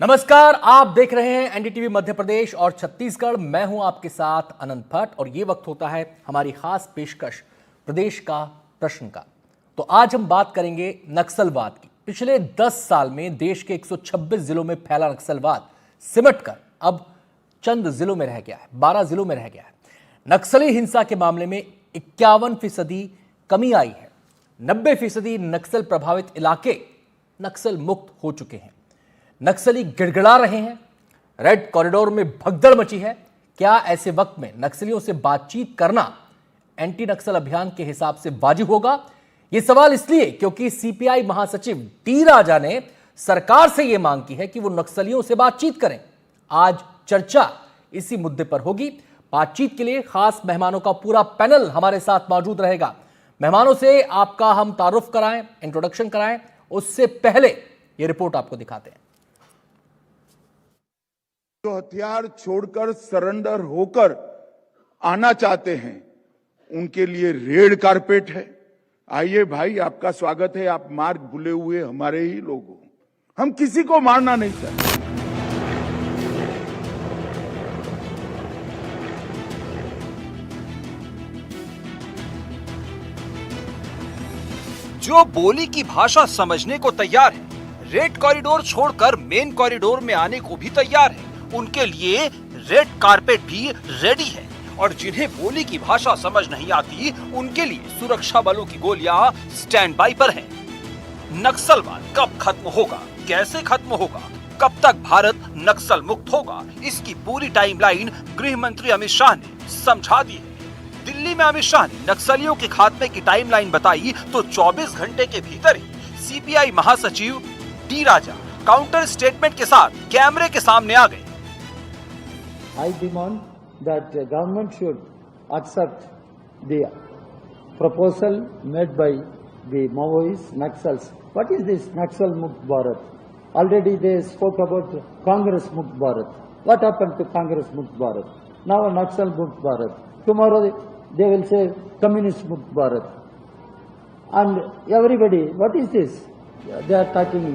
नमस्कार, आप देख रहे हैं एनडीटीवी मध्य प्रदेश और छत्तीसगढ़। मैं हूं आपके साथ अनंत भट्ट और ये वक्त होता है हमारी खास पेशकश प्रदेश का प्रश्न का। तो आज हम बात करेंगे नक्सलवाद की। पिछले 10 साल में देश के 126 जिलों में फैला नक्सलवाद सिमटकर अब चंद जिलों में रह गया है, 12 जिलों में रह गया है। नक्सली हिंसा के मामले में 51% कमी आई है। 90% नक्सल प्रभावित इलाके नक्सल मुक्त हो चुके हैं। नक्सली गिड़गिड़ा रहे हैं। रेड कॉरिडोर में भगदड़ मची है। क्या ऐसे वक्त में नक्सलियों से बातचीत करना एंटी नक्सल अभियान के हिसाब से वाजिब होगा? यह सवाल इसलिए क्योंकि सीपीआई महासचिव डी राजा ने सरकार से यह मांग की है कि वो नक्सलियों से बातचीत करें। आज चर्चा इसी मुद्दे पर होगी। बातचीत के लिए खास मेहमानों का पूरा पैनल हमारे साथ मौजूद रहेगा। मेहमानों से आपका हम तारुफ कराएं, इंट्रोडक्शन कराएं, उससे पहले यह रिपोर्ट आपको दिखाते हैं। जो हथियार छोड़कर सरेंडर होकर आना चाहते हैं उनके लिए रेड कारपेट है। आइए भाई, आपका स्वागत है। आप मार्ग भूले हुए हमारे ही लोग हो। हम किसी को मारना नहीं चाहते। जो बोली की भाषा समझने को तैयार है, रेड कॉरिडोर छोड़कर मेन कॉरिडोर में आने को भी तैयार है, उनके लिए रेड कारपेट भी रेडी है। और जिन्हें बोली की भाषा समझ नहीं आती, उनके लिए सुरक्षा बलों की गोलियां स्टैंड बाई पर हैं। नक्सलवाद कब खत्म होगा, कैसे खत्म होगा, कब तक भारत नक्सल मुक्त होगा, इसकी पूरी टाइमलाइन गृह मंत्री अमित शाह ने समझा दी है। दिल्ली में अमित शाह ने नक्सलियों के खात्मे की टाइमलाइन बताई तो 24 घंटे के भीतर ही सीपीआई महासचिव डी राजा काउंटर स्टेटमेंट के साथ कैमरे के सामने आ गए। I demand that the government should accept the proposal made by the Maoist Naxals. What is this Naxal Mukt Bharat? Already they spoke about Congress Mukt Bharat. What happened to Congress Mukt Bharat? Now Naxal Mukt Bharat. Tomorrow they will say Communist Mukt Bharat. And everybody, what is this? They are talking.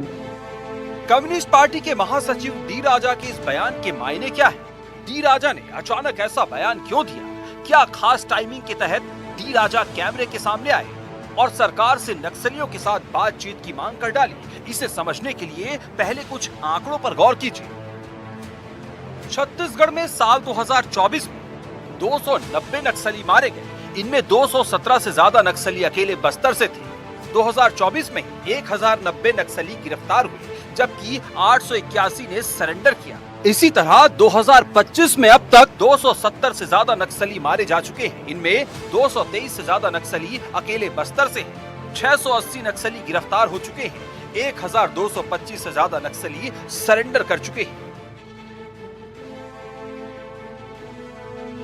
Communist party के महासचिव D राजा के इस बयान के मायने क्या है? D राजा ने अचानक ऐसा बयान क्यों दिया? क्या खास टाइमिंग के तहत डी राजा कैमरे के सामने आए और सरकार से नक्सलियों के साथ बातचीत की मांग कर डाली? इसे समझने के लिए पहले कुछ आंकड़ों पर गौर कीजिए। छत्तीसगढ़ में साल 2024 में 290 नक्सली मारे गए। इनमें 217 से ज्यादा नक्सली अकेले बस्तर से थे। 2024 में 1090 नक्सली गिरफ्तार हुए, जबकि 881 ने सरेंडर किया। इसी तरह 2025 में अब तक 270 से ज्यादा नक्सली मारे जा चुके हैं। इनमें 223 से ज्यादा नक्सली अकेले बस्तर से हैं। 680 नक्सली गिरफ्तार हो चुके हैं। 1225 से ज्यादा नक्सली सरेंडर कर चुके हैं।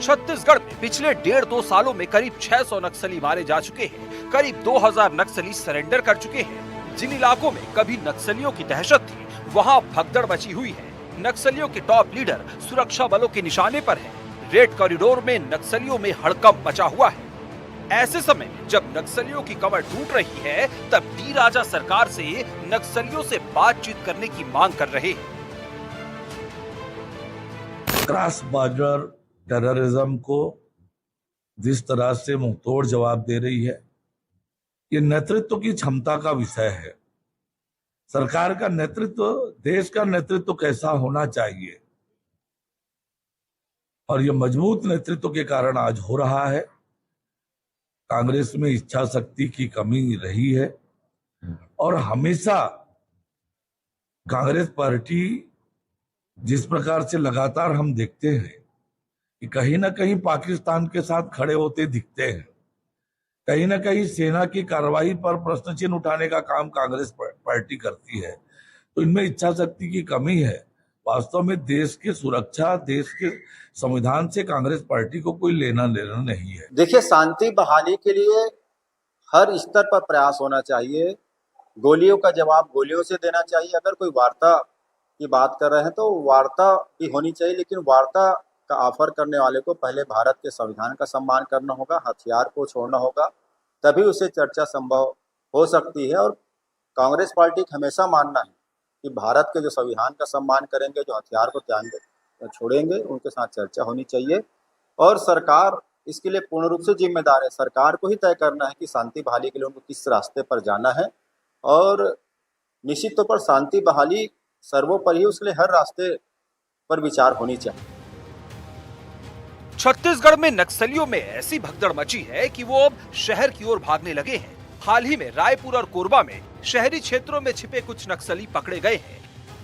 छत्तीसगढ़ में पिछले 1.5-2 सालों में करीब 600 नक्सली मारे जा चुके हैं। करीब 2000 नक्सली सरेंडर कर चुके हैं। जिन इलाकों में कभी नक्सलियों की दहशत थी, वहां भगदड़ मची हुई है। नक्सलियों के टॉप लीडर सुरक्षा बलों के निशाने पर हैं। रेड कॉरिडोर में नक्सलियों में हड़कंप मचा हुआ है। ऐसे समय में जब नक्सलियों की कमर टूट रही है, तब डी राजा सरकार से नक्सलियों से बातचीत करने की मांग कर रहे हैं। क्रॉस बॉर्डर टेररिज्म को जिस तरह से मुंहतोड़ जवाब दे रही है, ये नेतृत्व की क्षमता का विषय है। सरकार का नेतृत्व, देश का नेतृत्व कैसा होना चाहिए, और ये मजबूत नेतृत्व के कारण आज हो रहा है। कांग्रेस में इच्छा शक्ति की कमी रही है और हमेशा कांग्रेस पार्टी जिस प्रकार से लगातार हम देखते हैं कि कहीं ना कहीं पाकिस्तान के साथ खड़े होते दिखते हैं, कहीं ना कहीं सेना की कार्रवाई पर प्रश्न चिन्ह उठाने का काम कांग्रेस पार्टी करती है। तो इनमें इच्छा शक्ति की कमी है। वास्तव में देश की सुरक्षा, देश के संविधान से कांग्रेस पार्टी को कोई लेना देना नहीं है। देखिए, शांति बहाली के लिए हर स्तर पर प्रयास होना चाहिए। गोलियों का जवाब गोलियों से देना चाहिए। अगर कोई वार्ता की बात कर रहे हैं तो वार्ता भी होनी चाहिए, लेकिन वार्ता का ऑफर करने वाले को पहले भारत के संविधान का सम्मान करना होगा, हथियार को छोड़ना होगा, तभी उसे चर्चा संभव हो सकती है। और कांग्रेस पार्टी का हमेशा मानना है कि भारत के जो संविधान का सम्मान करेंगे, जो हथियार को छोड़ेंगे, उनके साथ चर्चा होनी चाहिए। और सरकार इसके लिए पूर्ण रूप से जिम्मेदार है। सरकार को ही तय करना है कि शांति बहाली के लिए उनको किस रास्ते पर जाना है, और निश्चित तौर पर शांति बहाली सर्वोपरि है, उसके लिए हर रास्ते पर विचार होनी चाहिए। छत्तीसगढ़ में नक्सलियों में ऐसी भगदड़ मची है कि वो अब शहर की ओर भागने लगे हैं। हाल ही में रायपुर और कोरबा में शहरी क्षेत्रों में छिपे कुछ नक्सली पकड़े गए हैं।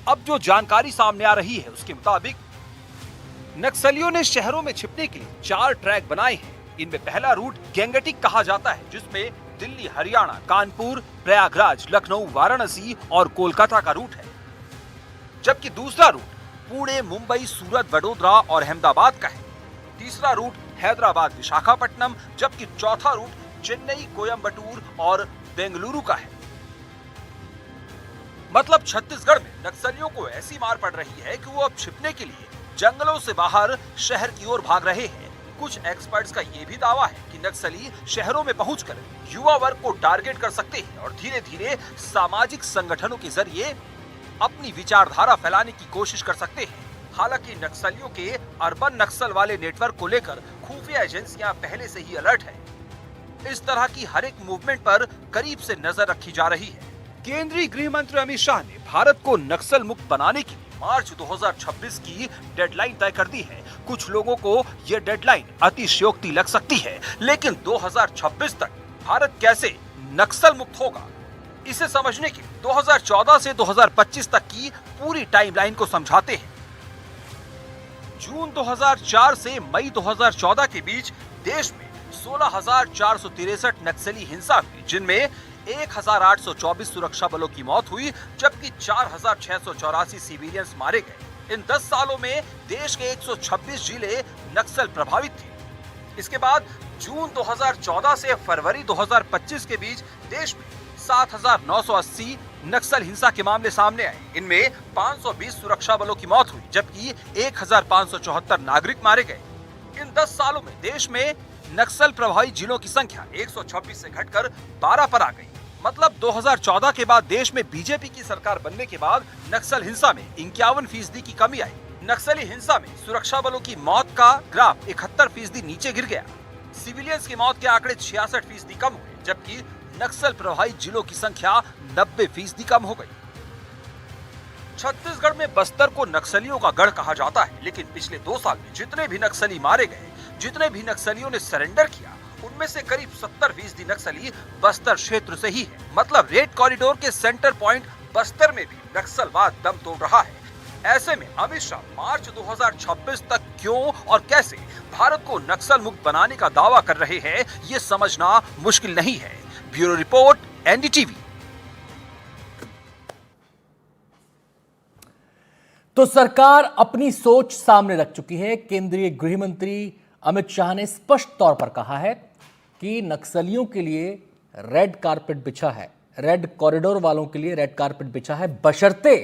अब जो जानकारी सामने आ रही है उसके मुताबिक नक्सलियों ने शहरों में छिपने के लिए 4 ट्रैक बनाए हैं। इनमें पहला रूट गैंगटिक कहा जाता है, जिसमें दिल्ली, हरियाणा, कानपुर, प्रयागराज, लखनऊ, वाराणसी और कोलकाता का रूट है। जबकि दूसरा रूट पुणे, मुंबई, सूरत, वडोदरा और अहमदाबाद का है। तीसरा रूट हैदराबाद, विशाखापट्टनम, जबकि चौथा रूट चेन्नई, कोयंबटूर और बेंगलुरु का है। मतलब छत्तीसगढ़ में नक्सलियों को ऐसी मार पड़ रही है कि वो अब छिपने के लिए जंगलों से बाहर शहर की ओर भाग रहे हैं। कुछ एक्सपर्ट्स का ये भी दावा है कि नक्सली शहरों में पहुंचकर युवा वर्ग को टारगेट कर सकते हैं और धीरे धीरे सामाजिक संगठनों के जरिए अपनी विचारधारा फैलाने की कोशिश कर सकते हैं। हालांकि नक्सलियों के अर्बन नक्सल वाले नेटवर्क को लेकर खुफिया एजेंसियां पहले से ही अलर्ट है। इस तरह की हर एक मूवमेंट पर करीब से नजर रखी जा रही है। केंद्रीय गृह मंत्री अमित शाह ने भारत को नक्सल मुक्त बनाने के लिए मार्च 2026 की डेडलाइन तय कर दी है। कुछ लोगों को यह डेडलाइन अतिशयोक्ति लग सकती है, लेकिन 2026 तक भारत कैसे नक्सल मुक्त होगा, इसे समझने के लिए 2014 से 2025 तक की पूरी टाइमलाइन को समझाते हैं। जून 2004 से मई 2014 के बीच देश में 16,463 नक्सली हिंसा हुई, जिनमें 1,824 सुरक्षा बलों की मौत हुई, जबकि 4,684 सिविलियंस मारे गए। इन 10 सालों में देश के 126 जिले नक्सल प्रभावित थे। इसके बाद जून 2014 से फरवरी 2025 के बीच देश में 7,980 नक्सल हिंसा के मामले सामने आए। इनमें 520 सुरक्षा बलों की मौत हुई, जबकि 1,574 नागरिक मारे गए। इन 10 सालों में देश में नक्सल प्रभावित जिलों की संख्या 126 से घटकर 12 पर आ गई। मतलब 2014 के बाद देश में बीजेपी की सरकार बनने के बाद नक्सल हिंसा में 51% की कमी आई। नक्सली हिंसा में सुरक्षा बलों की मौत का ग्राफ 71% नीचे गिर गया। सिविलियंस की मौत के आंकड़े 66% कम हुए, जबकि नक्सल प्रभावित जिलों की संख्या 90% कम हो गई। छत्तीसगढ़ में बस्तर को नक्सलियों का गढ़ कहा जाता है, लेकिन पिछले 2 साल में जितने भी नक्सली मारे गए, जितने भी नक्सलियों ने सरेंडर किया, उनमें से करीब 70% नक्सली बस्तर क्षेत्र से ही है। मतलब रेड कॉरिडोर के सेंटर पॉइंट बस्तर में भी नक्सलवाद दम तोड़ रहा है। ऐसे में अमित शाह मार्च 2026 तक क्यों और कैसे भारत को नक्सल मुक्त बनाने का दावा कर रहे हैं, ये समझना मुश्किल नहीं है। Bureau report, NDTV. तो सरकार अपनी सोच सामने रख चुकी है। केंद्रीय गृह मंत्री अमित शाह ने स्पष्ट तौर पर कहा है कि नक्सलियों के लिए रेड कारपेट बिछा है, रेड कॉरिडोर वालों के लिए रेड कारपेट बिछा है, बशर्ते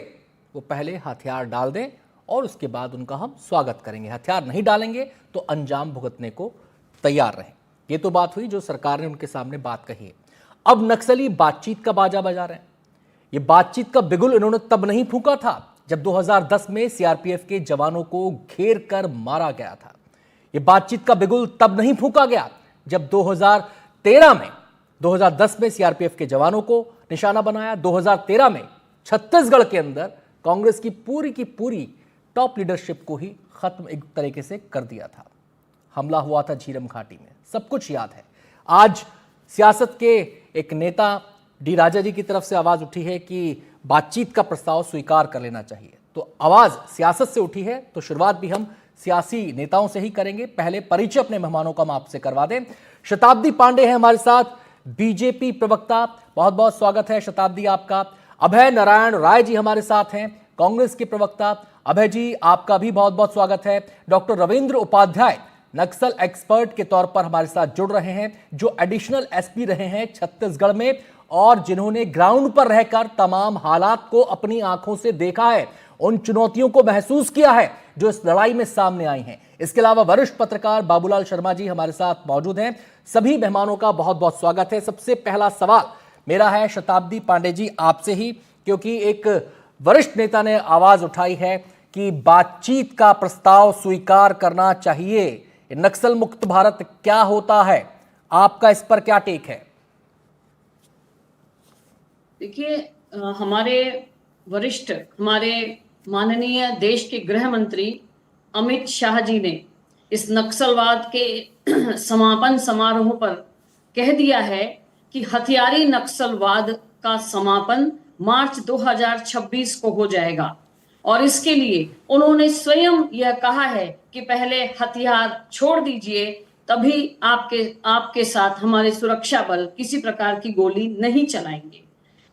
वो पहले हथियार डाल दें और उसके बाद उनका हम स्वागत करेंगे। हथियार नहीं डालेंगे तो अंजाम भुगतने को तैयार रहें। ये तो बात हुई जो सरकार ने उनके सामने बात कही है। अब नक्सली बातचीत का बाजा बजा रहे हैं। ये बातचीत का बिगुल इन्होंने तब नहीं फूंका था जब 2010 में सीआरपीएफ के जवानों को घेर कर मारा गया था। ये बातचीत का बिगुल तब नहीं फूंका गया जब 2010 में सीआरपीएफ के जवानों को निशाना बनाया। 2013 में छत्तीसगढ़ के अंदर कांग्रेस की पूरी टॉप लीडरशिप को ही खत्म एक तरीके से कर दिया था। हमला हुआ था झीरम घाटी में, सब कुछ याद है। आज सियासत के एक नेता डी राजा जी की तरफ से आवाज उठी है कि बातचीत का प्रस्ताव स्वीकार कर लेना चाहिए। तो आवाज सियासत से उठी है, तो शुरुआत भी हम सियासी नेताओं से ही करेंगे। पहले परिचय अपने मेहमानों का हम आपसे करवा दें। शताब्दी पांडे हैं हमारे साथ, बीजेपी प्रवक्ता, बहुत बहुत स्वागत है शताब्दी आपका। अभय नारायण राय जी हमारे साथ हैं, कांग्रेस के प्रवक्ता। अभय जी आपका भी बहुत बहुत स्वागत है। डॉक्टर रविंद्र उपाध्याय नक्सल एक्सपर्ट के तौर पर हमारे साथ जुड़ रहे हैं, जो एडिशनल एसपी रहे हैं छत्तीसगढ़ में और जिन्होंने ग्राउंड पर रहकर तमाम हालात को अपनी आंखों से देखा है, उन चुनौतियों को महसूस किया है जो इस लड़ाई में सामने आई हैं। इसके अलावा वरिष्ठ पत्रकार बाबूलाल शर्मा जी हमारे साथ मौजूद हैं। सभी मेहमानों का बहुत बहुत स्वागत है। सबसे पहला सवाल मेरा है शताब्दी पांडे जी आपसे ही, क्योंकि एक वरिष्ठ नेता ने आवाज उठाई है कि बातचीत का प्रस्ताव स्वीकार करना चाहिए। नक्सल मुक्त भारत क्या होता है, आपका इस पर क्या टेक है? देखिए, हमारे वरिष्ठ, हमारे माननीय देश के गृह मंत्री अमित शाह जी ने इस नक्सलवाद के समापन समारोह पर कह दिया है कि हथियारी नक्सलवाद का समापन मार्च 2026 को हो जाएगा। और इसके लिए उन्होंने स्वयं यह कहा है कि पहले हथियार छोड़ दीजिए, तभी आपके साथ हमारे सुरक्षा बल किसी प्रकार की गोली नहीं चलाएंगे।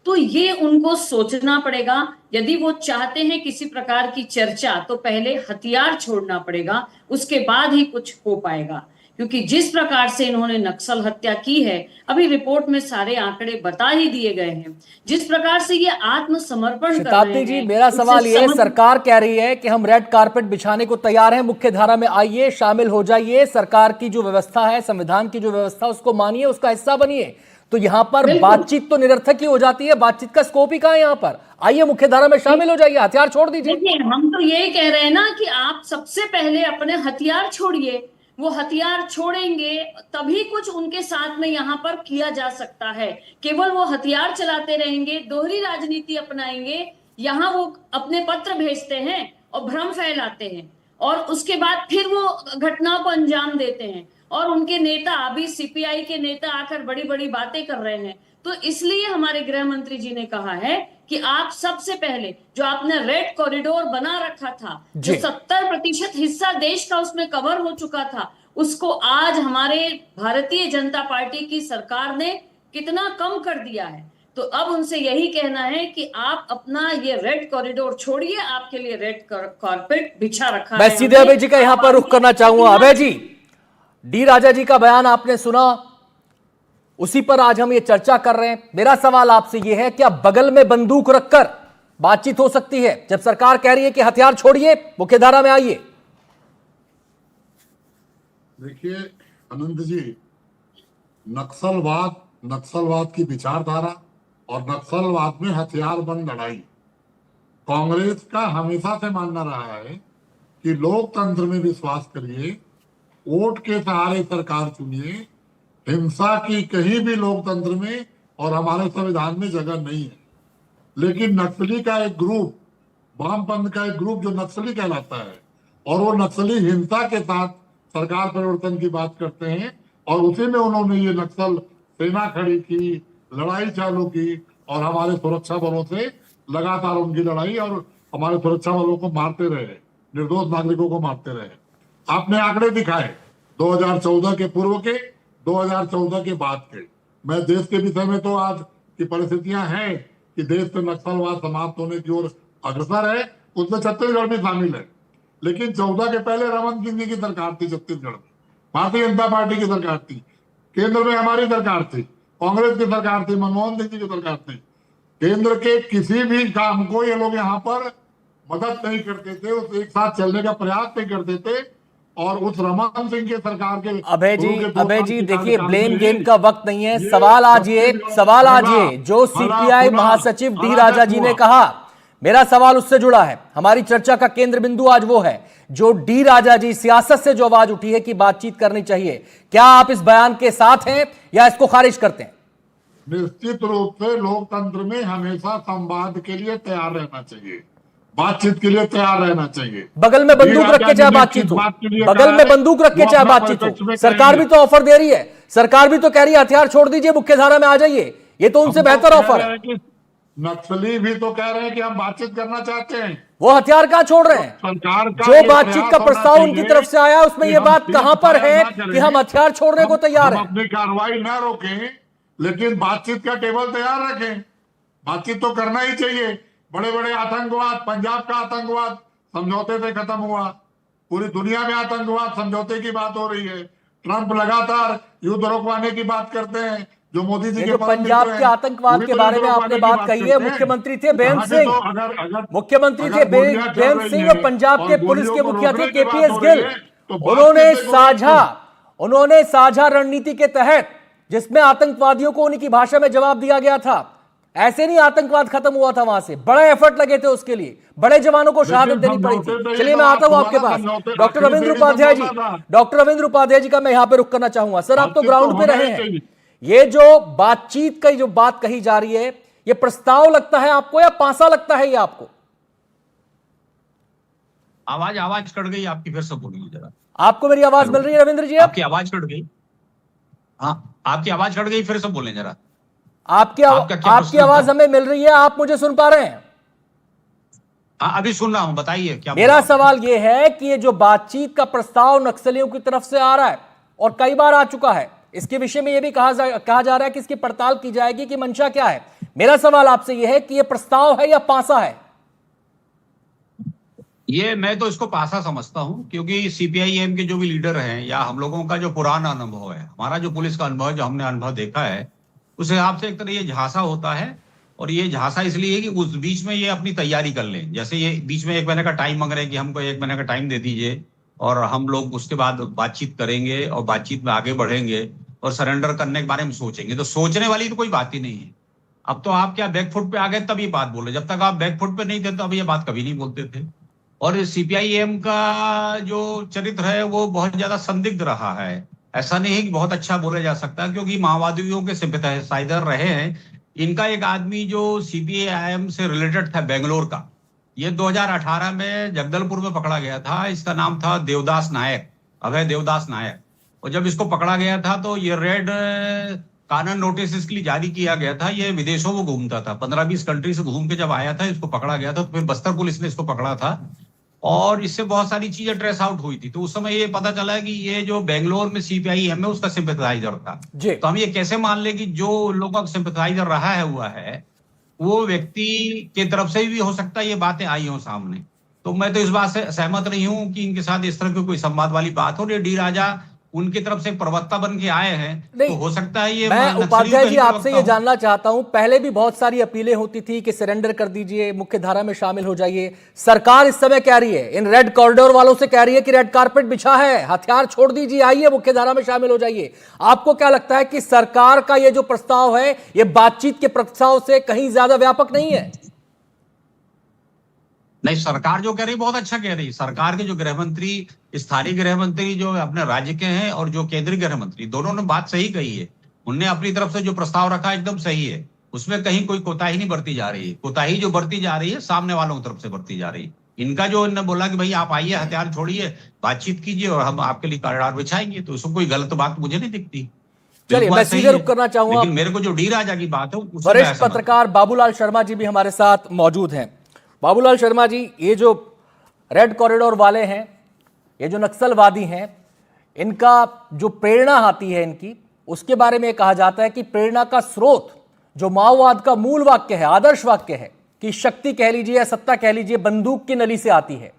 तो ये उनको सोचना पड़ेगा। यदि वो चाहते हैं किसी प्रकार की चर्चा, तो पहले हथियार छोड़ना पड़ेगा, उसके बाद ही कुछ हो पाएगा। क्योंकि जिस प्रकार से इन्होंने नक्सल हत्या की है, अभी रिपोर्ट में सारे आंकड़े बता ही दिए गए हैं। जिस प्रकार से ये आत्मसमर्पण कर रहे शताब्दी जी, हैं, मेरा सवाल ये है, उससे सरकार कह रही है कि हम रेड कारपेट बिछाने को तैयार हैं, मुख्य धारा में आइए, शामिल हो जाइए, सरकार की जो व्यवस्था है, संविधान की जो व्यवस्था, उसको मानिए, उसका हिस्सा बनिए। तो यहां पर बातचीत तो निरर्थक ही हो जाती है, बातचीत का स्कोप ही कहां है? यहां पर आइए, मुख्य धारा में शामिल हो जाइए, हथियार छोड़ दीजिए। देखिए, हम तो यही कह रहे हैं ना कि आप सबसे पहले अपने हथियार छोड़िए। वो हथियार छोड़ेंगे तभी कुछ उनके साथ में यहाँ पर किया जा सकता है। केवल वो हथियार चलाते रहेंगे, दोहरी राजनीति अपनाएंगे, यहाँ वो अपने पत्र भेजते हैं और भ्रम फैलाते हैं, और उसके बाद फिर वो घटनाओं को अंजाम देते हैं। और उनके नेता, अभी सीपीआई के नेता आकर बड़ी बड़ी बातें कर रहे हैं। तो इसलिए हमारे गृह मंत्री जी ने कहा है कि आप सबसे पहले जो आपने रेड कॉरिडोर बना रखा था, जो 70% हिस्सा देश का उसमें कवर हो चुका था, उसको आज हमारे भारतीय जनता पार्टी की सरकार ने कितना कम कर दिया है। तो अब उनसे यही कहना है कि आप अपना ये रेड कॉरिडोर छोड़िए, आपके लिए रेड कारपेट बिछा रखा है। मैं सीधे अभय जी का यहां पर रुख करना चाहूंगा। अभय जी, डी राजा जी का बयान आपने सुना, उसी पर आज हम ये चर्चा कर रहे हैं। मेरा सवाल आपसे ये है, क्या बगल में बंदूक रखकर बातचीत हो सकती है जब सरकार कह रही है कि हथियार छोड़िए, मुख्य धारा में आइए? देखिए अनंत जी, नक्सलवाद की विचारधारा और नक्सलवाद में हथियार बंद लड़ाई, कांग्रेस का हमेशा से मानना रहा है कि लोकतंत्र में विश्वास करिए, वोट के सहारे सरकार चुनिए, हिंसा की कहीं भी लोकतंत्र में और हमारे संविधान में जगह नहीं है। लेकिन नक्सली का एक ग्रुप, वामपंथ का एक ग्रुप जो नक्सली कहलाता है, और वो नक्सली हिंसा के साथ सरकार परिवर्तन की बात करते हैं, और उसी में उन्होंने ये नक्सल सेना खड़ी की, लड़ाई चालू की, और हमारे सुरक्षा बलों से लगातार उनकी लड़ाई, और हमारे सुरक्षा बलों को मारते रहे, निर्दोष नागरिकों को मारते रहे। आपने आंकड़े दिखाए 2014 के पूर्व के, 2014 के बाद के। मैं देश के विषय में तो आज की परिस्थितियां हैं कि देश से नक्सलवाद समाप्त होने की ओर अग्रसर है, उसमें छत्तीसगढ़ भी शामिल है। लेकिन 14 के पहले रमन सिंह जी की सरकार थी छत्तीसगढ़ में, भारतीय जनता पार्टी की सरकार थी, केंद्र में हमारी सरकार थी, कांग्रेस की सरकार थी, मनमोहन सिंह जी की सरकार थी। केंद्र के किसी भी काम को ये लोग यहाँ पर मदद नहीं करते थे, उस एक साथ चलने का प्रयास नहीं करते थे। और उस रमन सिंह के सरकार के अभय जी देखिए, ब्लेम गेम का वक्त नहीं है। सवाल आज ये जो सीपीआई महासचिव डी राजा जी ने कहा, मेरा सवाल उससे जुड़ा है। हमारी चर्चा का केंद्र बिंदु आज वो है, जो डी राजा जी, सियासत से जो आवाज उठी है कि बातचीत करनी चाहिए, क्या आप इस बयान के साथ हैं या इसको खारिज करते हैं? निश्चित रूप से लोकतंत्र में हमेशा संवाद के लिए तैयार रहना चाहिए, बातचीत के लिए तैयार रहना चाहिए। बगल में बंदूक रख के चाहे बातचीत हो, बगल में बंदूक रख के चाहे बातचीत हो, सरकार भी तो ऑफर दे रही है, सरकार भी तो कह रही है हथियार छोड़ दीजिए, मुख्य धारा में आ जाइए। ये तो उनसे बेहतर ऑफर है। नक्सली भी तो कह रहे हैं कि हम बातचीत करना चाहते हैं, वो हथियार कहां छोड़ रहे हैं? सरकार का जो बातचीत का प्रस्ताव उनकी तरफ से आया, उसमें ये बात कहां पर है कि हम हथियार छोड़ने को तैयार हैं? अपनी कार्रवाई ना रोकें, लेकिन बातचीत का टेबल तैयार रखें। बातचीत तो करना ही चाहिए। बड़े बड़े आतंकवाद, पंजाब का आतंकवाद समझौते से खत्म हुआ, पूरी दुनिया में आतंकवाद समझौते की बात हो रही है। ट्रंप लगातार युद्ध रोकवाने की बात करते हैं, जो मोदी जी के पंजाब के आतंकवाद के बारे में आपने बात कही है। मुख्यमंत्री थे बेअंत सिंह, मुख्यमंत्री थे बेअंत सिंह, और पंजाब के पुलिस के मुखिया थे केपीएस गिल। उन्होंने साझा रणनीति के तहत, जिसमें आतंकवादियों को उनकी भाषा में जवाब दिया गया था, ऐसे नहीं आतंकवाद खत्म हुआ था वहां से, बड़े एफर्ट लगे थे उसके लिए, बड़े जवानों को शहादत देनी पड़ी थी। चलिए मैं आता हूं आपके पास, डॉक्टर रविंद्र उपाध्याय जी। डॉक्टर रविंद्र उपाध्याय जी का मैं यहां पे रुक करना चाहूंगा। सर, आप तो ग्राउंड पे रहे हैं, ये जो बातचीत की जो बात कही जा रही है, ये प्रस्ताव लगता है आपको या पासा लगता है ये आपको? आवाज कट गई आपकी, फिर से बोलिए जरा। आपको मेरी आवाज मिल रही है रविंद्र जी? आपकी आवाज कट गई। हाँ, आपकी आवाज कट गई, फिर से बोलें जरा। आपकी आवाज हमें मिल रही है, आप मुझे सुन पा रहे हैं? हाँ, अभी सुन रहा हूं, बताइए क्या। मेरा सवाल यह है कि ये जो बातचीत का प्रस्ताव नक्सलियों की तरफ से आ रहा है और कई बार आ चुका है, इसके विषय में यह भी कहा जा रहा है कि इसकी पड़ताल की जाएगी कि मंशा क्या है। मेरा सवाल आपसे यह है कि यह प्रस्ताव है या पासा है? ये मैं तो इसको पासा समझता हूं, क्योंकि सीपीआईएम के जो भी लीडर हैं या हम लोगों का जो पुराना अनुभव है, हमारा जो पुलिस का अनुभव है, जो हमने अनुभव देखा है, उस हिसाब से एक तरह ये झांसा होता है। और ये झांसा इसलिए कि उस बीच में ये अपनी तैयारी कर लें। जैसे ये बीच में 1 महीने का टाइम मांग रहे हैं कि हमको 1 महीने का टाइम दे दीजिए और हम लोग उसके बाद बातचीत करेंगे और बातचीत में आगे बढ़ेंगे और सरेंडर करने के बारे में सोचेंगे। तो सोचने वाली तो कोई बात ही नहीं है। अब तो आप क्या बैकफुट पे आ गए तब ये बात बोले, जब तक आप बैकफुट पे नहीं थे तो अब ये बात कभी नहीं बोलते थे। और सीपीआईएम का जो चरित्र है वो बहुत ज्यादा संदिग्ध रहा है। ऐसा नहीं है कि बहुत अच्छा बोला जा सकता, क्योंकि माओवादियों के सिंपैथाइजर रहे हैं। इनका एक आदमी जो सीपीआईएम से रिलेटेड था बेंगलोर का, ये 2018 में जगदलपुर में पकड़ा गया था। इसका नाम था देवदास नायक, अभय देवदास नायक। और जब इसको पकड़ा गया था तो ये रेड कानून नोटिस इसके लिए जारी किया गया था। ये विदेशों में घूमता था, 15-20 कंट्री से घूम के जब आया था, इसको पकड़ा गया था। तो फिर बस्तर पुलिस ने इसको पकड़ा था और इससे बहुत सारी चीजें ट्रेस आउट हुई थी। तो उस समय ये पता चला कि ये जो बेंगलोर में सीपीआईएम है उसका सिंपैथाइजर था। तो हम ये कैसे मान ले कि जो लोगों का सिंपैथाइजर रहा है हुआ है, वो व्यक्ति के तरफ से भी हो सकता है ये बातें आई हो सामने। तो मैं तो इस बात से सहमत नहीं हूं कि इनके साथ इस तरह की कोई संवाद वाली बात हो। ये डी राजा उनकी तरफ से प्रवक्ता बन के आए हैं, तो हो सकता है ये। मैं उपाध्याय जी आपसे ये जानना चाहता हूं, पहले भी बहुत सारी अपीलें होती थी कि सरेंडर कर दीजिए, मुख्य धारा में शामिल हो जाइए। सरकार इस समय कह रही है, इन रेड कॉरिडोर वालों से कह रही है कि रेड कारपेट बिछा है, हथियार छोड़ दीजिए, आइए मुख्य धारा में शामिल हो जाइए। आपको क्या लगता है कि सरकार का ये जो प्रस्ताव है, ये बातचीत के प्रस्ताव से कहीं ज्यादा व्यापक नहीं है? नहीं, सरकार जो कह रही बहुत अच्छा कह रही। सरकार के जो गृह मंत्री, स्थानीय गृह मंत्री जो अपने राज्य के हैं और जो केंद्रीय गृह मंत्री, दोनों ने बात सही कही है। उनने अपनी तरफ से जो प्रस्ताव रखा एकदम सही है, उसमें कहीं कोई कोताही नहीं बरती जा रही है। कोताही जो बरती जा रही है सामने वालों की तरफ से बरती जा रही है। इनका जो इन्होंने बोला कि भाई आप आइए, हथियार छोड़िए, बातचीत कीजिए और हम आपके लिए कॉरिडोर बिछाएंगे, तो उसमें कोई गलत बात मुझे नहीं दिखती। चलिए मैं सीधे रुक करना चाहूंगा, लेकिन मेरे को जो डी राजा की बात है, वरिष्ठ पत्रकार बाबूलाल शर्मा जी भी हमारे साथ मौजूद हैं। बाबूलाल शर्मा जी, ये जो रेड कॉरिडोर वाले हैं, ये जो नक्सलवादी हैं, इनका जो प्रेरणा आती है इनकी, उसके बारे में कहा जाता है कि प्रेरणा का स्रोत जो माओवाद का मूल वाक्य है, आदर्श वाक्य है कि शक्ति कह लीजिए या सत्ता कह लीजिए, बंदूक की नली से आती है।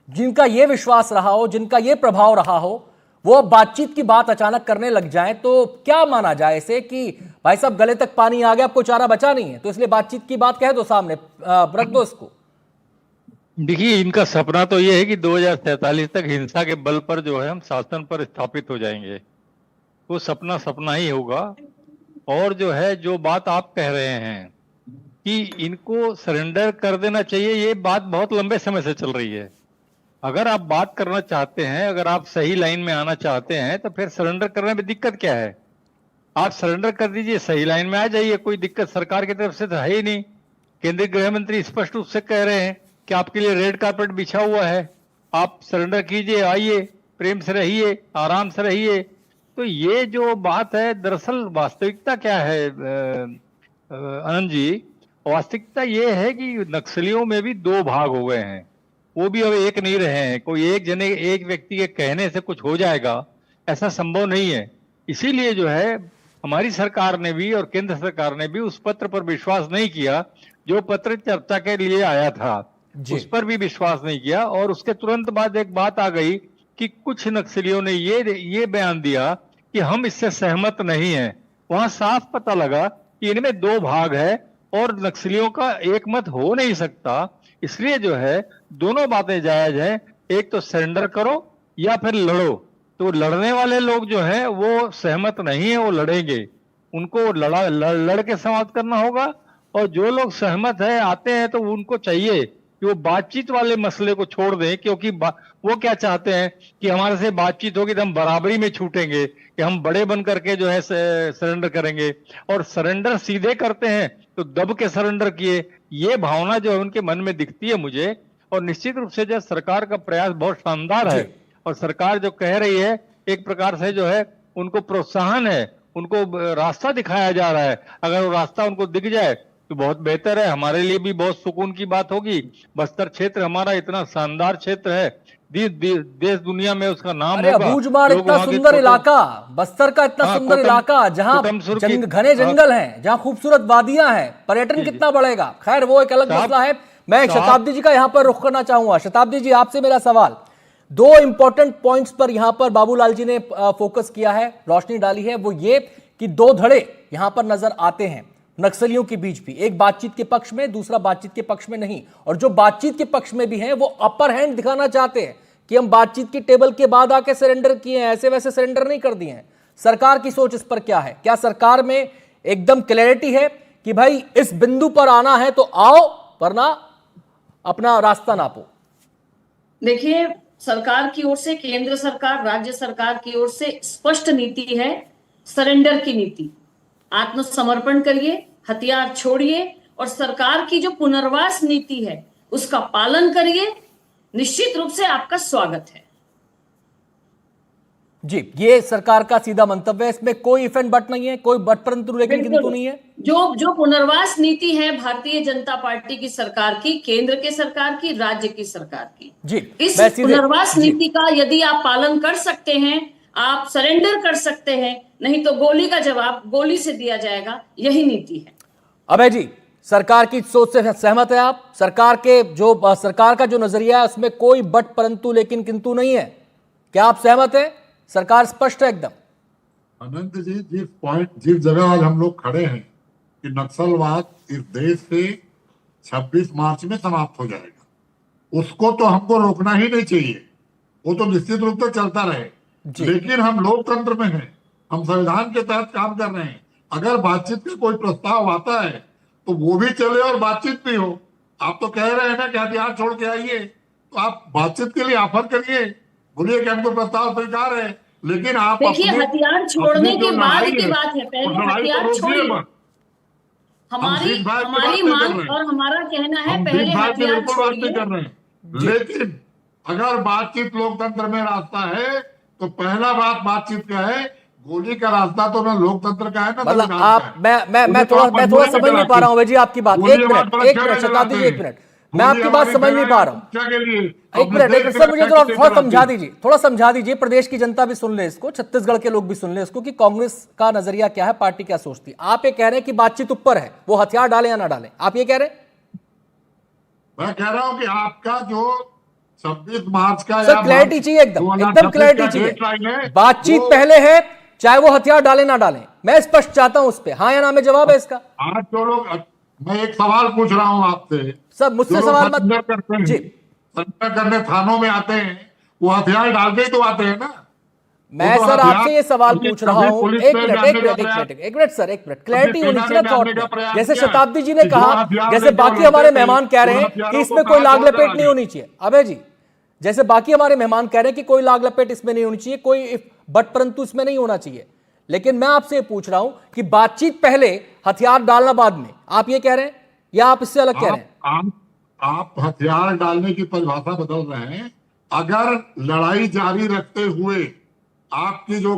जिनका यह विश्वास रहा हो, जिनका यह प्रभाव रहा हो, वो अब बातचीत की बात अचानक करने लग जाए तो क्या माना जाए इसे कि भाई साहब गले तक पानी आ गया, आपको चारा बचा नहीं है, तो इसलिए बातचीत की बात कह दो, सामने रख दो इसको। देखिए, इनका सपना तो ये है कि 2047 तक हिंसा के बल पर जो है हम शासन पर स्थापित हो जाएंगे। वो सपना ही होगा। और जो है, जो बात आप कह रहे हैं कि इनको सरेंडर कर देना चाहिए, ये बात बहुत लंबे समय से चल रही है। अगर आप बात करना चाहते हैं, अगर आप सही लाइन में आना चाहते हैं, तो फिर सरेंडर करने में दिक्कत क्या है? आप सरेंडर कर दीजिए, सही लाइन में आ जाइए, कोई दिक्कत सरकार की तरफ से तो है ही नहीं। केंद्रीय गृह मंत्री स्पष्ट रूप से कह रहे हैं कि आपके लिए रेड कारपेट बिछा हुआ है, आप सरेंडर कीजिए, आइए, प्रेम से रहिए, आराम से रहिए। तो ये जो बात है, दरअसल वास्तविकता क्या है आनंद जी? वास्तविकता ये है कि नक्सलियों में भी 2 भाग हो गए हैं, वो भी अब एक नहीं रहे हैं। कोई एक व्यक्ति के कहने से कुछ हो जाएगा, ऐसा संभव नहीं है। इसीलिए जो है, हमारी सरकार ने भी और केंद्र सरकार ने भी उस पत्र पर विश्वास नहीं किया जो पत्र चर्चा के लिए आया था, उस पर भी विश्वास नहीं किया। और उसके तुरंत बाद एक बात आ गई कि कुछ नक्सलियों ने ये बयान दिया कि हम इससे सहमत नहीं हैं। वहां साफ पता लगा कि इनमें 2 भाग है और नक्सलियों का एक मत हो नहीं सकता। इसलिए जो है, दोनों बातें जायज हैं। एक तो सरेंडर करो या फिर लड़ो। तो लड़ने वाले लोग जो हैं वो सहमत नहीं है, वो लड़ेंगे, उनको लड़ के समाप्त करना होगा। और जो लोग सहमत है आते हैं तो उनको चाहिए कि वो बातचीत वाले मसले को छोड़ दें, क्योंकि वो क्या चाहते हैं कि हमारे से बातचीत होगी तो हम बराबरी में छूटेंगे, कि हम बड़े बन करके जो है सरेंडर करेंगे, और सरेंडर सीधे करते हैं तो दब के सरेंडर किए, ये भावना जो है उनके मन में दिखती है मुझे। और निश्चित रूप से जो सरकार का प्रयास बहुत शानदार है, और सरकार जो कह रही है एक प्रकार से जो है उनको प्रोत्साहन है, उनको रास्ता दिखाया जा रहा है। अगर वो रास्ता उनको दिख जाए तो बहुत बेहतर है, हमारे लिए भी बहुत सुकून की बात होगी। बस्तर क्षेत्र हमारा इतना शानदार क्षेत्र है, देश दुनिया में उसका नाम अरे होगा। अबूझमाड़ इतना सुंदर इलाका, बस्तर का इतना सुंदर इलाका, जहाँ घने जंगल हैं, जहाँ खूबसूरत वादियां हैं, पर्यटन कितना बढ़ेगा। खैर वो एक अलग मसला है। मैं शताब्दी जी का यहाँ पर रुख करना चाहूंगा। शताब्दी जी, आपसे मेरा सवाल, दो इंपॉर्टेंट पॉइंट्स पर यहां पर बाबूलाल जी ने फोकस किया है, रोशनी डाली है। वो ये कि दो धड़े यहां पर नजर आते हैं नक्सलियों के बीच भी, एक बातचीत के पक्ष में, दूसरा बातचीत के पक्ष में नहीं। और जो बातचीत के पक्ष में भी हैं वो अपर हैंड दिखाना चाहते हैं कि हम बातचीत की टेबल के बाद आके सरेंडर किए हैं, ऐसे वैसे सरेंडर नहीं कर दिए हैं। सरकार की सोच इस पर क्या है? क्या सरकार में एकदम क्लैरिटी है कि भाई इस बिंदु पर आना है तो आओ, वरना अपना रास्ता नापो? देखिए, सरकार की ओर से, केंद्र सरकार, राज्य सरकार की ओर से स्पष्ट नीति है, सरेंडर की नीति। आत्मसमर्पण करिए, हथियार छोड़िए, और सरकार की जो पुनर्वास नीति है उसका पालन करिए। निश्चित रूप से आपका स्वागत है। जी, ये सरकार का सीधा मंतव्य है, इसमें कोई इफ एंड बट नहीं है, कोई बट परंतु लेकिन किंतु नहीं है। जो पुनर्वास नीति है भारतीय जनता पार्टी की सरकार की, केंद्र के सरकार की, राज्य की सरकार की, जी, इस पुनर्वास नीति का यदि आप पालन कर सकते हैं, आप सरेंडर कर सकते हैं, नहीं तो गोली का जवाब गोली से दिया जाएगा। यही नीति है। अभय जी, सरकार की सोच से सहमत है आप? सरकार का जो नजरिया है उसमें कोई बट परंतु लेकिन किंतु नहीं है, क्या आप सहमत है? सरकार स्पष्ट है एकदम। अनंत जी, जिस जगह आज हम लोग खड़े हैं कि नक्सलवाद इस देश से 26 मार्च में समाप्त हो जाएगा, उसको तो हमको रोकना ही नहीं चाहिए। वो तो निश्चित रूप से चलता रहे, लेकिन हम लोकतंत्र में हैं, हम संविधान के तहत काम कर रहे हैं। अगर बातचीत का कोई प्रस्ताव आता है तो वो भी चले और बातचीत भी हो। आप तो कह रहे हैं ना कि हथियार छोड़ के आइए, तो आप बातचीत के लिए ऑफर करिए, बोलिए कि हमको प्रस्ताव स्वीकार है, लेकिन आप देखिए, हथियार छोड़ने के बाद की बात है, पहले हथियार छोड़िए। हमारी मांग और हमारा कहना है पहले हथियार छोड़िए। लेकिन अगर बातचीत लोकतंत्र में रास्ता है तो पहला बातचीत का है, गोली का रास्ता तो ना लोकतंत्र का है ना। मतलब आप मैं थोड़ा समझ नहीं पा रहा हूँ जी आपकी बात। एक मिनट शताब्दी जी, एक मिनट, मैं आपकी बात समझ नहीं पा रहा हूँ। एक मिनट सर, मुझे थोड़ा समझा दीजिए, प्रदेश की जनता भी सुन ले इसको, छत्तीसगढ़ के लोग भी सुन ले इसको, कि कांग्रेस का नजरिया क्या है, पार्टी क्या सोचती है। आप ये कह रहे हैं कि बातचीत ऊपर है, वो हथियार डाले या ना डाले, आप ये कह रहे हैं? मैं कह रहा हूँ कि आपका जो 26 मार्च का, सर क्लैरिटी चाहिए, एकदम क्लैरिटी चाहिए। बातचीत पहले है, चाहे वो हथियार डाले ना डालें, मैं स्पष्ट चाहता हूं उस पर, हाँ या ना में जवाब है इसका। आज जो लोग, मैं एक सवाल पूछ रहा हूं आपसे, सब मुझसे सवाल मत जी, सरेंडर करने थानों में आते हैं, वो हथियार डाल के तो आते हैं ना। मैं सर आपसे ये सवाल पूछ रहा हूं, एक मिनट सर, एक मिनट, क्लैरिटी होनी चाहिए थॉट में। जैसे शताब्दी जी ने कहा, जैसे बाकी हमारे मेहमान कह रहे हैं कि इसमें कोई लाग लपेट नहीं होनी चाहिए। अबे जी, जैसे बाकी हमारे मेहमान कह रहे हैं कि कोई लाग लपेट इसमें नहीं होनी चाहिए, कोई बट परंतु इसमें नहीं होना चाहिए, लेकिन मैं आपसे पूछ रहा हूं कि बातचीत पहले, हथियार डालना बाद में, आप ये कह रहे हैं या आप इससे अलग कह रहे हैं? आप हथियार डालने की परिभाषा बदल रहे हैं। अगर लड़ाई जारी रखते हुए आपकी जो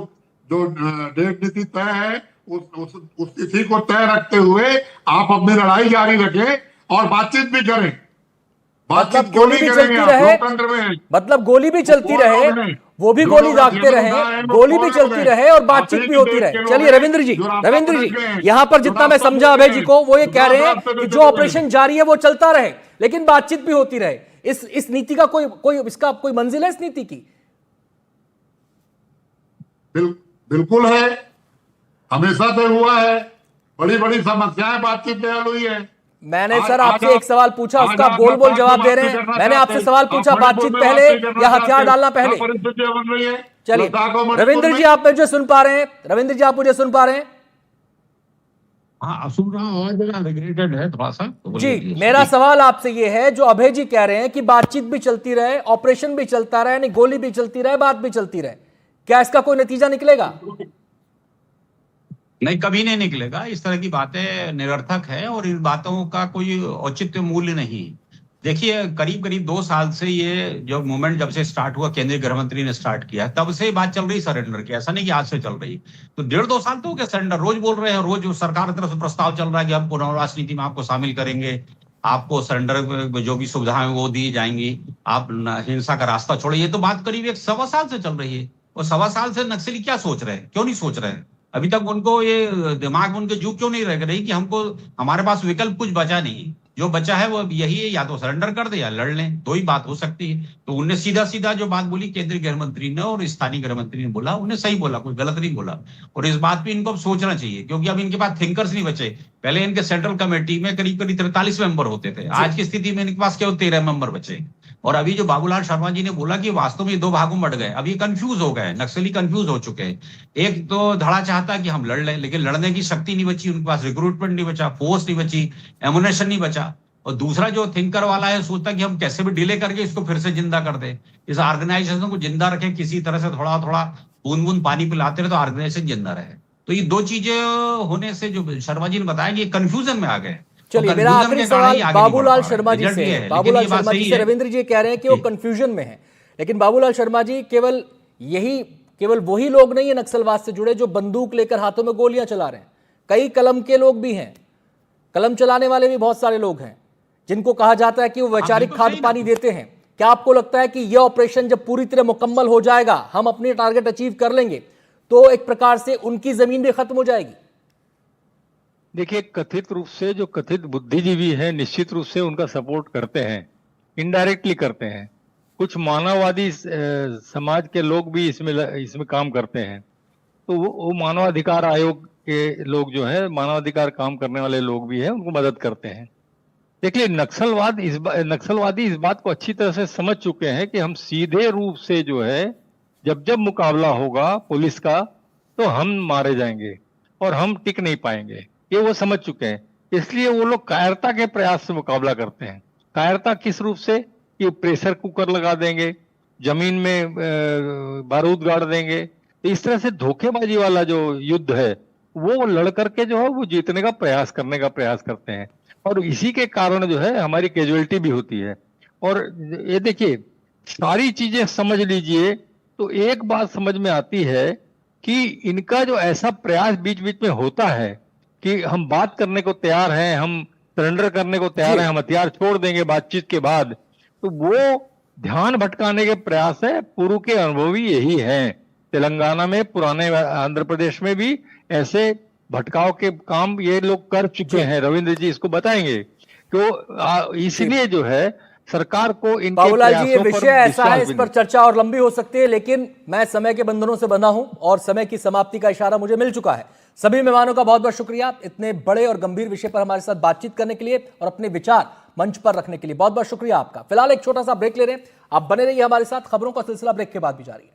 डेट नीति तय है, उस तिथि को तय रखते हुए आप अपनी लड़ाई जारी रखें और बातचीत भी करें। मतलब गोली भी चलती रहे, मतलब गोली भी चलती रहे, वो भी गोली दागते रहे, गोली भी चलती रहे और बातचीत भी होती रहे। चलिए रविंद्र जी यहां पर जितना मैं समझा अभय जी को, वो ये कह रहे हैं कि जो ऑपरेशन जारी है वो चलता रहे, लेकिन बातचीत भी होती रहे। इस नीति का इसका कोई मंजिल है इस नीति की? बिल्कुल है, हमेशा से हुआ है। बड़ी बड़ी समस्याएं बातचीत में हल हुई है। मैंने सर आपसे एक सवाल पूछा, उसका बोल बोल जवाब दे रहे हैं। मैंने आपसे सवाल पूछा, बातचीत पहले या हथियार डालना पहले? चलिए रविंद्र जी, आप मुझे सुन पा रहे हैं? रविंद्र जी, आप मुझे सुन पा रहे हैं? हाँ, सुन रहा हूँ, आवाज मेरा रेगुलेटेड है थोड़ा सा, तो जी, बोलिए। मेरा सवाल आपसे ये है, जो अभय जी कह रहे हैं कि बातचीत भी चलती रहे, ऑपरेशन भी चलता रहे, यानी गोली भी चलती रहे, बात भी चलती रहे, क्या इसका कोई नतीजा निकलेगा? नहीं, कभी नहीं निकलेगा। इस तरह की बातें निरर्थक है और इन बातों का कोई औचित्य मूल्य नहीं। देखिए, करीब करीब 2 साल से ये जो मूवमेंट जब से स्टार्ट हुआ, केंद्रीय गृह मंत्री ने स्टार्ट किया, तब से बात चल रही सरेंडर की, ऐसा नहीं कि आज से चल रही। तो 1.5-2 साल तो हो गया सरेंडर, रोज बोल रहे हैं, रोज सरकार की तरफ से प्रस्ताव चल रहा है कि हम पुनर्वास नीति में आपको शामिल करेंगे, आपको सरेंडर में जो भी सुविधाएं वो दी जाएंगी, आप हिंसा का रास्ता छोड़िए। ये तो बात करीब 1-1.25 साल से चल रही है। और 1.25 साल से नक्सली क्या सोच रहे हैं, क्यों नहीं सोच रहे हैं? अभी तक उनको ये दिमाग में उनके जू क्यों नहीं रह रही कि हमको, हमारे पास विकल्प कुछ बचा नहीं, जो बचा है वो यही है, या तो सरेंडर कर दे या लड़ लें, दो ही बात हो सकती है। तो उन्हें सीधा सीधा जो बात बोली केंद्रीय गृह मंत्री ने और स्थानीय गृह मंत्री ने बोला, उन्हें सही बोला, कोई गलत नहीं बोला। और इस बात पे इनको अब सोचना चाहिए, क्योंकि अब इनके पास थिंकर्स नहीं बचे। पहले इनके सेंट्रल कमेटी में करीब करीब 43 मेंबर होते थे, आज की स्थिति में इनके पास केवल 13 मेंबर बचे। और अभी जो बाबूलाल शर्मा जी ने बोला कि वास्तव में ये 2 भागों में बट गए, अभी कंफ्यूज हो गए, नक्सली कंफ्यूज हो चुके हैं। एक तो धड़ा चाहता कि हम लड़ लें, लेकिन लड़ने की शक्ति नहीं बची उनके पास, रिक्रूटमेंट नहीं बचा, फोर्स नहीं बची, एमुनेशन नहीं बचा। और दूसरा जो थिंकर वाला है, सोचता कि हम कैसे भी डिले करके इसको फिर से जिंदा कर दे, इस ऑर्गेनाइजेशन को जिंदा रखें, किसी तरह से थोड़ा थोड़ा बूंद बूंद पानी पिलाते रहे तो ऑर्गेनाइजेशन जिंदा रहे। तो ये 2 चीजें होने से जो शर्मा जी ने बताया कि ये कंफ्यूजन में आ गए। चलिए, मेरा आखिरी सवाल बाबूलाल शर्मा जी से है। बाबूलाल शर्मा जी से रविंद्र जी कह रहे हैं कि वो कंफ्यूजन में है, लेकिन बाबूलाल शर्मा जी, केवल वही लोग नहीं है नक्सलवाद से जुड़े जो बंदूक लेकर हाथों में गोलियां चला रहे हैं, कई कलम के लोग भी हैं, कलम चलाने वाले भी बहुत सारे लोग हैं, जिनको कहा जाता है कि वो वैचारिक खाद्य पानी देते हैं। क्या आपको लगता है कि यह ऑपरेशन जब पूरी तरह मुकम्मल हो जाएगा, हम अपने टारगेट अचीव कर लेंगे, तो एक प्रकार से उनकी जमीन भी खत्म हो जाएगी? देखिए, कथित रूप से जो कथित बुद्धिजीवी हैं, निश्चित रूप से उनका सपोर्ट करते हैं, इनडायरेक्टली करते हैं। कुछ मानववादी समाज के लोग भी इसमें काम करते हैं। तो वो मानवाधिकार आयोग के लोग जो है, मानवाधिकार काम करने वाले लोग भी हैं, उनको मदद करते हैं। देखिए, नक्सलवादी इस बात को अच्छी तरह से समझ चुके हैं कि हम सीधे रूप से जो है, जब मुकाबला होगा पुलिस का, तो हम मारे जाएंगे और हम टिक नहीं पाएंगे, ये वो समझ चुके हैं। इसलिए वो लोग कायरता के प्रयास से मुकाबला करते हैं। कायरता किस रूप से? कि प्रेशर कुकर लगा देंगे, जमीन में बारूद गाड़ देंगे। तो इस तरह से धोखेबाजी वाला जो युद्ध है, वो लड़ करके जो है वो जीतने का प्रयास करते हैं। और इसी के कारण जो है हमारी कैजुअलिटी भी होती है। और ये देखिए, सारी चीजें समझ लीजिए तो एक बात समझ में आती है कि इनका जो ऐसा प्रयास बीच बीच में होता है कि हम बात करने को तैयार हैं, हम सरेंडर करने को तैयार हैं, हम हथियार छोड़ देंगे बातचीत के बाद, तो वो ध्यान भटकाने के प्रयास है। पूर्व के अनुभवी यही हैं, तेलंगाना में, पुराने आंध्र प्रदेश में भी ऐसे भटकाव के काम ये लोग कर चुके हैं। रविंद्र जी इसको बताएंगे। तो इसलिए जो है सरकार को इनके बाबूलाल जी, ये प्रयासों पर विषय ऐसा है, विश्वास इस पर चर्चा और लंबी हो सकती है, लेकिन मैं समय के बंधनों से बंधा हूं और समय की समाप्ति का इशारा मुझे मिल चुका है। सभी मेहमानों का बहुत बहुत शुक्रिया इतने बड़े और गंभीर विषय पर हमारे साथ बातचीत करने के लिए और अपने विचार मंच पर रखने के लिए बहुत बहुत शुक्रिया आपका। फिलहाल एक छोटा सा ब्रेक ले रहे हैं, आप बने रहिए हमारे साथ। खबरों का सिलसिला ब्रेक के बाद भी जारी है।